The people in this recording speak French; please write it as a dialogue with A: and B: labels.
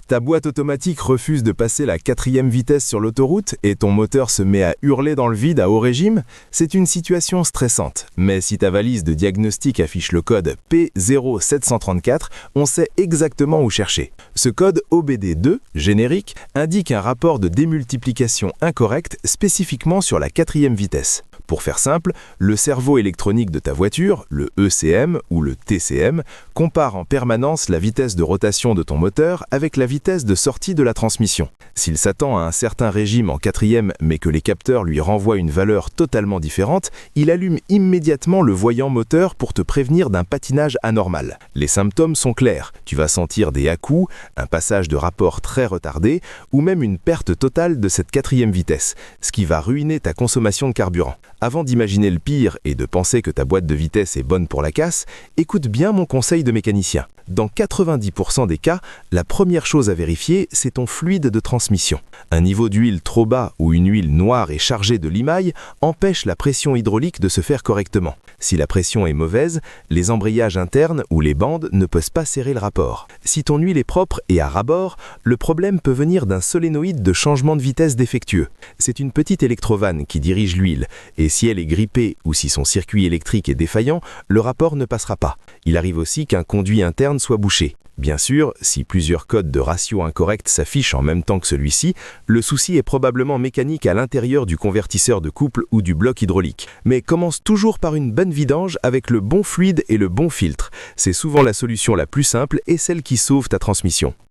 A: Ta boîte automatique refuse de passer la 4e vitesse sur l'autoroute et ton moteur se met à hurler dans le vide à haut régime? C'est une situation stressante. Mais si ta valise de diagnostic affiche le code P0734, on sait exactement où chercher. Ce code OBD2, générique, indique un rapport de démultiplication incorrect spécifiquement sur la 4e vitesse. Pour faire simple, le cerveau électronique de ta voiture, le ECM ou le TCM, compare en permanence la vitesse de rotation de ton moteur avec la vitesse de sortie de la transmission. S'il s'attend à un certain régime en 4e mais que les capteurs lui renvoient une valeur totalement différente, il allume immédiatement le voyant moteur pour te prévenir d'un patinage anormal. Les symptômes sont clairs, tu vas sentir des à-coups, un passage de rapport très retardé ou même une perte totale de cette 4e vitesse, ce qui va ruiner ta consommation de carburant. Avant d'imaginer le pire et de penser que ta boîte de vitesse est bonne pour la casse, écoute bien mon conseil de mécanicien. Dans 90% des cas, la première chose à vérifier, c'est ton fluide de transmission. Un niveau d'huile trop bas ou une huile noire et chargée de limaille empêche la pression hydraulique de se faire correctement. Si la pression est mauvaise, les embrayages internes ou les bandes ne peuvent pas serrer le rapport. Si ton huile est propre et à ras-bord, le problème peut venir d'un solénoïde de changement de vitesse défectueux. C'est une petite électrovanne qui dirige l'huile, et si elle est grippée ou si son circuit électrique est défaillant, le rapport ne passera pas. Il arrive aussi qu'un conduit interne soit bouché. Bien sûr, si plusieurs codes de ratio incorrects s'affichent en même temps que celui-ci, le souci est probablement mécanique à l'intérieur du convertisseur de couple ou du bloc hydraulique. Mais commence toujours par une bonne vidange avec le bon fluide et le bon filtre. C'est souvent la solution la plus simple et celle qui sauve ta transmission.